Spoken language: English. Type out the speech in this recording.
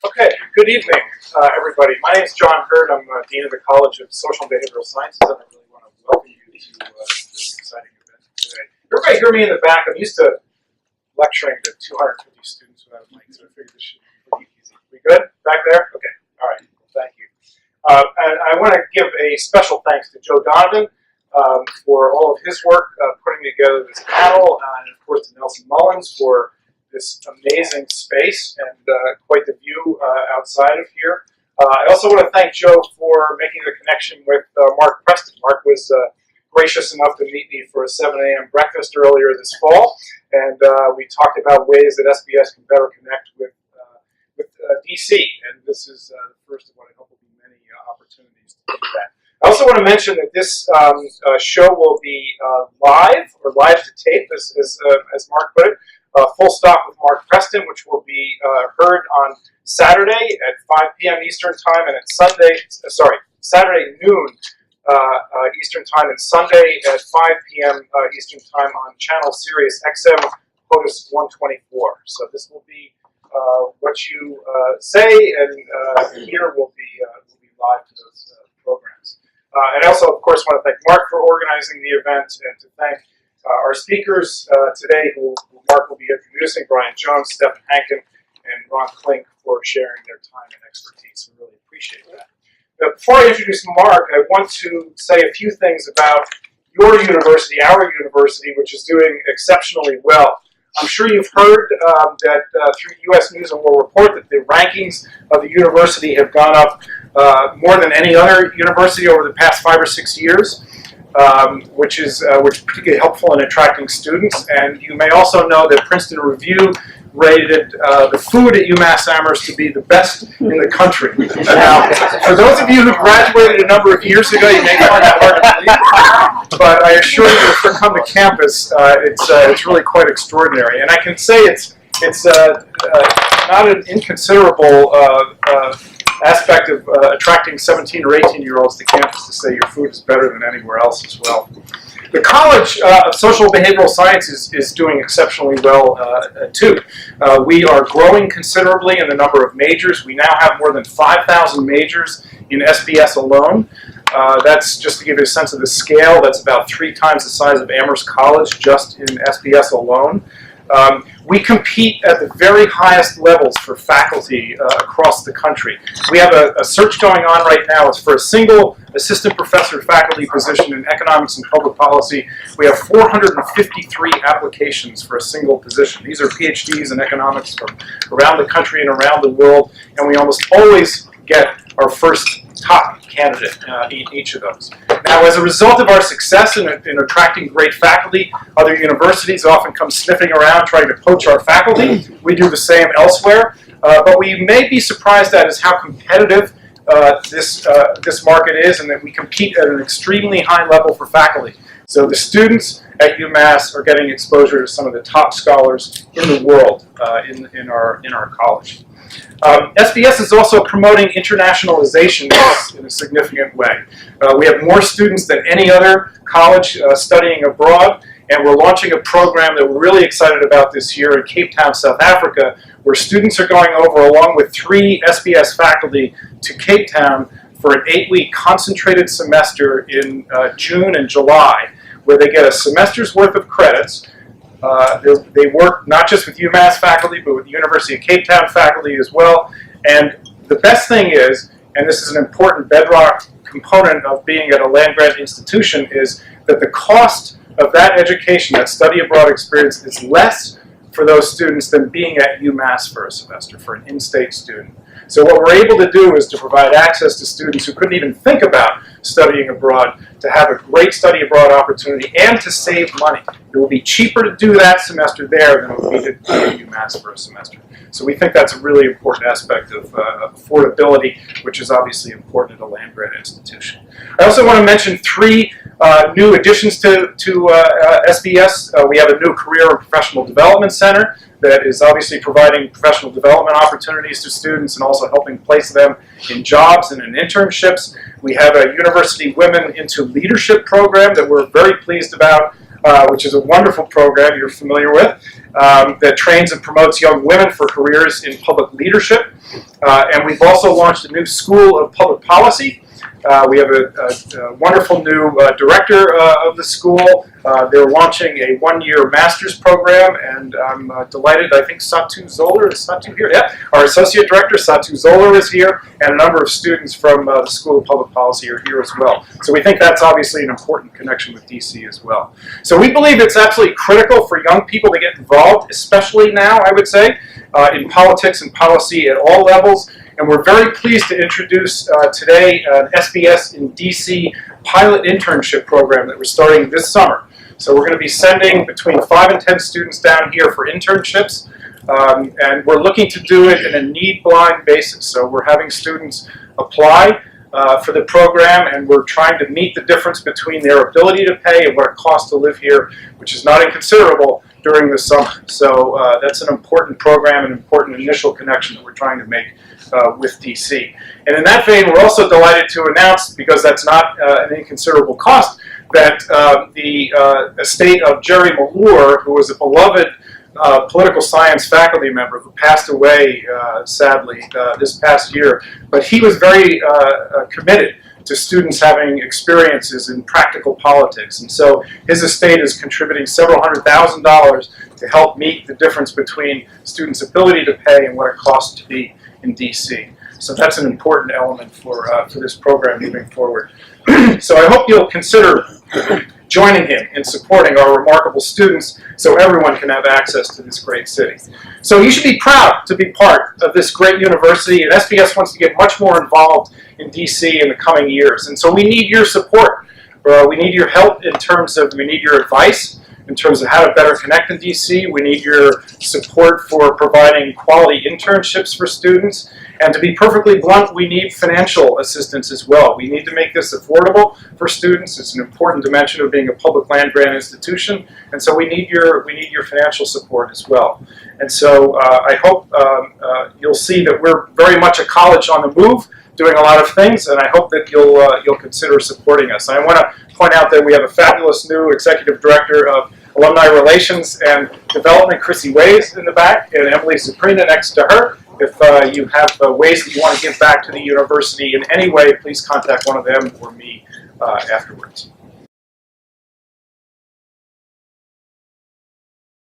Okay, good evening, everybody. My name is John Hurd. I'm Dean of the College of Social and Behavioral Sciences, and I really want to welcome you to this exciting event today. Everybody hear me in the back? I'm used to lecturing to 250 students without a mic, so I figured this should be pretty easy. We good? Back there? Okay. All right. Well, thank you. And I want to give a special thanks to Joe Donovan for all of his work putting together this panel, and of course to Nelson Mullins for this amazing space and quite the view outside of here. I also want to thank Joe for making the connection with Mark Preston. Mark was gracious enough to meet me for a 7 a.m. breakfast earlier this fall, and we talked about ways that SBS can better connect with DC, and this is the first of what I hope will be many opportunities to do that. I also want to mention that this show will be live, or live to tape, as Mark put it. Full Stop with Mark Preston, which will be heard on Saturday at 5 p.m. Eastern Time, and at Saturday noon Eastern Time, and Sunday at 5 p.m. Eastern Time on channel Sirius XM POTUS 124. So this will be what you say and hear will be live to those programs. And I also, of course, want to thank Mark for organizing the event, and to thank our speakers today, who Mark will be introducing, Brian Jones, Stephen Hankin, and Ron Klink, for sharing their time and expertise. We really appreciate that. Now, before I introduce Mark, I want to say a few things about your university, our university, which is doing exceptionally well. I'm sure you've heard that through U.S. News and World Report that the rankings of the university have gone up more than any other university over the past 5 or 6 years. Which is particularly helpful in attracting students. And you may also know that Princeton Review rated the food at UMass Amherst to be the best in the country. Now, for those of you who graduated a number of years ago, you may find that hard to believe, but I assure you, if you come to campus, it's really quite extraordinary. And I can say it's not an inconsiderable aspect of attracting 17 or 18-year-olds to campus to say your food is better than anywhere else as well. The College of Social Behavioral Sciences is doing exceptionally well too. We are growing considerably in the number of majors. We now have more than 5,000 majors in SBS alone. That's just to give you a sense of the scale. That's about 3 times the size of Amherst College just in SBS alone. We compete at the very highest levels for faculty across the country. We have a search going on right now. It's for a single assistant professor faculty position in economics and public policy. We have 453 applications for a single position. These are PhDs in economics from around the country and around the world, and we almost always get our first top candidate in each of those. Now, as a result of our success in attracting great faculty, other universities often come sniffing around trying to poach our faculty. We do the same elsewhere, but we may be surprised at is how competitive this market is, and that we compete at an extremely high level for faculty. So the students at UMass are getting exposure to some of the top scholars in the world in our college. SBS is also promoting internationalization in a significant way. We have more students than any other college studying abroad, and we're launching a program that we're really excited about this year in Cape Town, South Africa, where students are going over along with 3 SBS faculty to Cape Town for an 8-week concentrated semester in June and July, where they get a semester's worth of credits. They work not just with UMass faculty, but with the University of Cape Town faculty as well. And the best thing is, and this is an important bedrock component of being at a land-grant institution, is that the cost of that education, that study abroad experience, is less for those students than being at UMass for a semester, for an in-state student. So what we're able to do is to provide access to students who couldn't even think about studying abroad, to have a great study abroad opportunity, and to save money. It will be cheaper to do that semester there than it would be to do at UMass for a semester. So we think that's a really important aspect of affordability, which is obviously important at a land-grant institution. I also want to mention 3 new additions to SBS. We have a new Career and Professional Development Center that is obviously providing professional development opportunities to students and also helping place them in jobs and in internships. We have a University Women into Leadership program that we're very pleased about. which is a wonderful program you're familiar with, that trains and promotes young women for careers in public leadership. And we've also launched a new School of Public Policy. We have a wonderful new director of the school. They're launching a one-year master's program, and I'm delighted. I think Satu Zoller, is Satu here? Yeah, our associate director, Satu Zoller, is here, and a number of students from the School of Public Policy are here as well. So we think that's obviously an important connection with DC as well. So we believe it's absolutely critical for young people to get involved, especially now, I would say, in politics and policy at all levels. And we're very pleased to introduce today an SBS in DC pilot internship program that we're starting this summer. So we're going to be sending between 5 and 10 students down here for internships, and we're looking to do it in a need-blind basis. So we're having students apply for the program, and we're trying to meet the difference between their ability to pay and what it costs to live here, which is not inconsiderable during the summer. So that's an important program, an important initial connection that we're trying to make with DC. And in that vein, we're also delighted to announce, because that's not an inconsiderable cost, that the estate of Jerry Malure, who was a beloved political science faculty member who passed away, sadly, this past year, but he was very committed to students having experiences in practical politics. And so his estate is contributing several $100,000 to help meet the difference between students' ability to pay and what it costs to be in DC. So that's an important element for this program moving forward. So I hope you'll consider joining him in supporting our remarkable students so everyone can have access to this great city. So you should be proud to be part of this great university, and SBS wants to get much more involved in DC in the coming years. And so we need your support. We need your help in terms of, we need your advice in terms of how to better connect in DC. We need your support for providing quality internships for students. And to be perfectly blunt, we need financial assistance as well. We need to make this affordable for students. It's an important dimension of being a public land grant institution. And so we need your financial support as well. And so I hope you'll see that we're very much a college on the move, doing a lot of things, and I hope that you'll consider supporting us. And I want to point out that we have a fabulous new executive director of Alumni Relations and Development, Chrissy Ways, in the back, and Emily Zuprina next to her. If you have ways that you want to give back to the university in any way, please contact one of them or me afterwards.